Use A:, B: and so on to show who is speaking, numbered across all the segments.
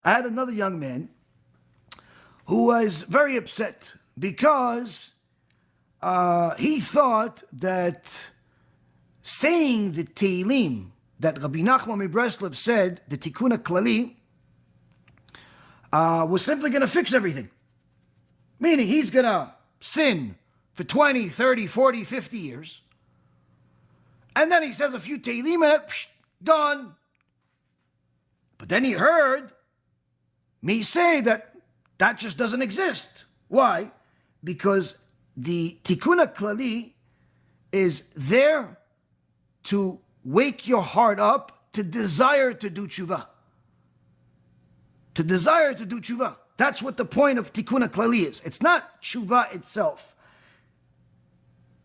A: I had another young man who was very upset because he thought that saying the Tehillim that Rabbi Nachman Breslev said, the Tikkun Klali, was simply going to fix everything. Meaning he's going to sin for 20, 30, 40, 50 years. And then he says a few Tehillim and gone. But then he heard me say that just doesn't exist. Why? Because the Tikkun Klali is there to wake your heart up to desire to do tshuva. To desire to do tshuva. That's what the point of Tikkun Klali is. It's not tshuva itself.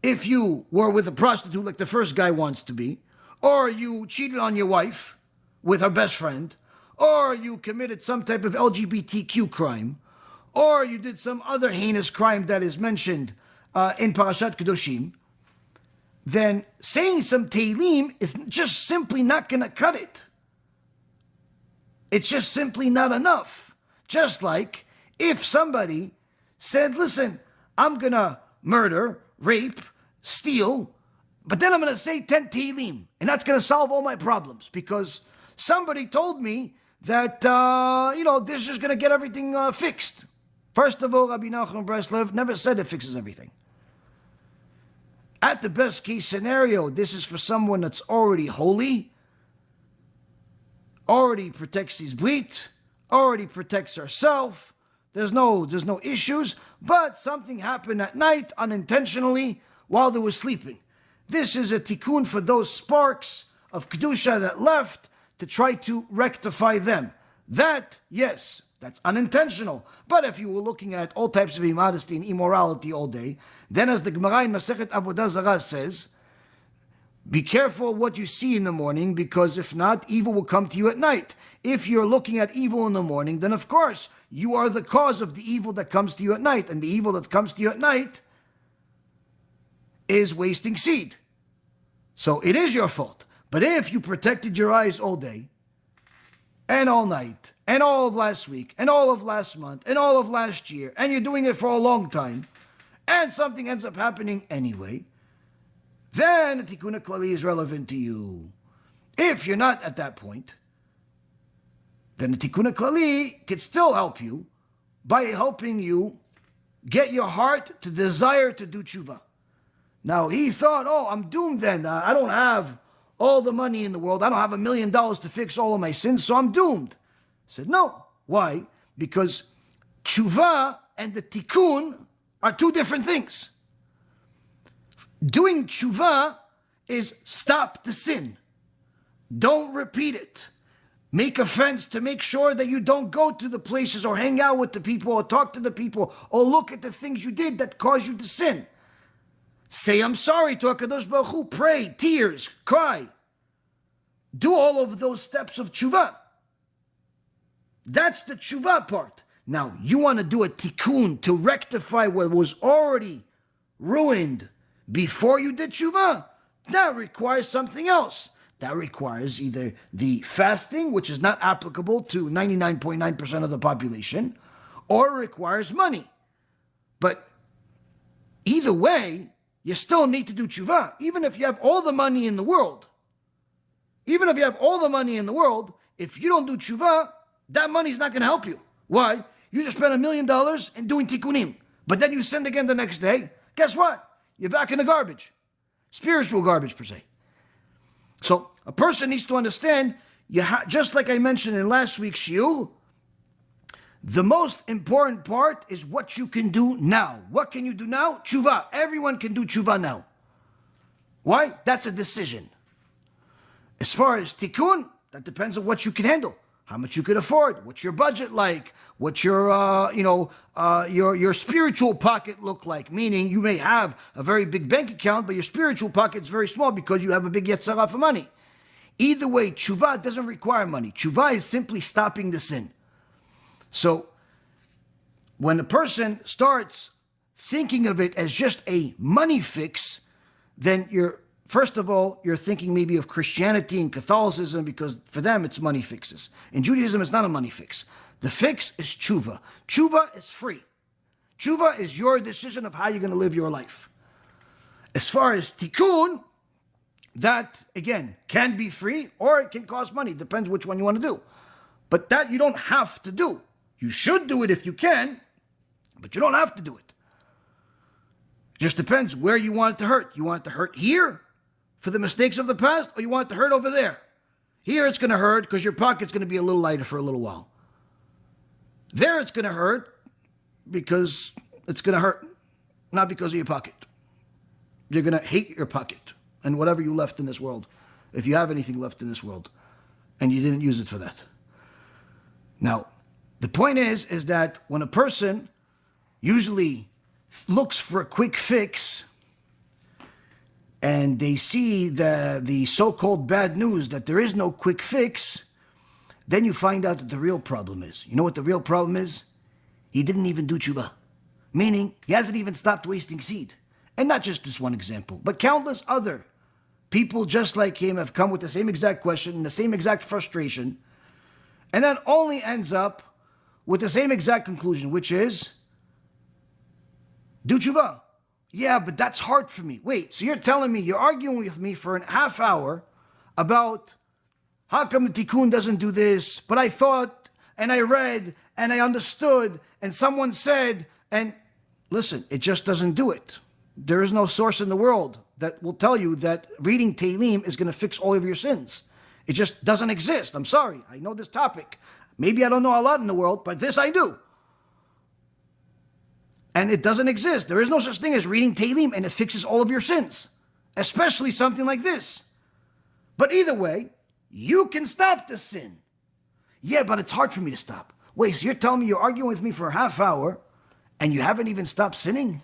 A: If you were with a prostitute like the first guy wants to be, or you cheated on your wife with her best friend, or you committed some type of LGBTQ crime, or you did some other heinous crime that is mentioned in Parashat Kedoshim, then saying some Tehillim is just simply not going to cut it. It's just simply not enough. Just like if somebody said, listen, I'm going to murder, rape, steal, but then I'm going to say 10 Tehillim, and that's going to solve all my problems because somebody told me that, this is just going to get everything fixed. First of all, Rabbi Nachman Breslev never said it fixes everything. At the best case scenario, this is for someone that's already holy, already protects his brit, already protects herself. There's no issues, but something happened at night unintentionally while they were sleeping. This is a tikkun for those sparks of kedusha that left to try to rectify them. That, yes, that's unintentional. But if you were looking at all types of immodesty and immorality all day, then as the Gemara in Masechet Avodah Zarah says, be careful what you see in the morning, because if not, evil will come to you at night. If you're looking at evil in the morning, then of course, you are the cause of the evil that comes to you at night. And the evil that comes to you at night is wasting seed. So it is your fault. But if you protected your eyes all day, and all night, and all of last week, and all of last month, and all of last year, and you're doing it for a long time, and something ends up happening anyway, then the Tikkun Klali is relevant to you. If you're not at that point, then the Tikkun Klali can still help you by helping you get your heart to desire to do tshuva. Now, he thought, I'm doomed then. I don't have all the money in the world. I don't have $1 million to fix all of my sins, so I'm doomed. I said, no. Why? Because tshuva and the tikkun are two different things. Doing tshuva is stop the sin. Don't repeat it. Make offense to make sure that you don't go to the places or hang out with the people or talk to the people or look at the things you did that caused you to sin. Say I'm sorry to HaKadosh Baruch Hu. Pray, tears, cry. Do all of those steps of tshuva. That's the tshuva part. Now, you want to do a tikkun to rectify what was already ruined before you did tshuva? That requires something else. That requires either the fasting, which is not applicable to 99.9% of the population, or it requires money. But either way, you still need to do tshuva, even if you have all the money in the world. Even if you have all the money in the world, if you don't do tshuva, that money's not going to help you. Why? You just spent $1 million in doing tikkunim, but then you sinned again the next day. Guess what? You're back in the garbage. Spiritual garbage, per se. So, a person needs to understand, just like I mentioned in last week's shiur, the most important part is what you can do now. What can you do now? Tshuva. Everyone can do tshuva now. Why? That's a decision. As far as tikkun, that depends on what you can handle, how much you can afford, what's your budget like, what's your spiritual pocket look like. Meaning, you may have a very big bank account, but your spiritual pocket is very small because you have a big yetzirah for money. Either way, tshuva doesn't require money. Tshuva is simply stopping the sin. So, when a person starts thinking of it as just a money fix, then first of all, you're thinking maybe of Christianity and Catholicism, because for them it's money fixes. In Judaism, it's not a money fix. The fix is tshuva. Tshuva is free. Tshuva is your decision of how you're going to live your life. As far as tikkun, that, again, can be free or it can cost money. Depends which one you want to do. But that you don't have to do. You should do it if you can, but you don't have to do it. Just depends where you want it to hurt. You want it to hurt here for the mistakes of the past, or you want it to hurt over there? Here it's going to hurt because your pocket's going to be a little lighter for a little while. There it's going to hurt because it's going to hurt, not because of your pocket. You're going to hate your pocket and whatever you left in this world, if you have anything left in this world, and you didn't use it for that. Now, the point is that when a person usually looks for a quick fix and they see the so-called bad news that there is no quick fix, then you find out that the real problem is. You know what the real problem is? He didn't even do tshuva. Meaning, he hasn't even stopped wasting seed. And not just this one example, but countless other people just like him have come with the same exact question and the same exact frustration, and that only ends up with the same exact conclusion, which is, do tshuva. Yeah, but that's hard for me. Wait, so you're telling me, you're arguing with me for a half hour about how come the tikkun doesn't do this, but I thought, and I read, and I understood, and someone said, and listen, it just doesn't do it. There is no source in the world that will tell you that reading Tehillim is going to fix all of your sins. It just doesn't exist. I'm sorry. I know this topic. Maybe I don't know a lot in the world, but this I do. And it doesn't exist. There is no such thing as reading Tehillim and it fixes all of your sins, especially something like this. But either way, you can stop the sin. Yeah, but it's hard for me to stop. Wait, so you're telling me you're arguing with me for a half hour and you haven't even stopped sinning?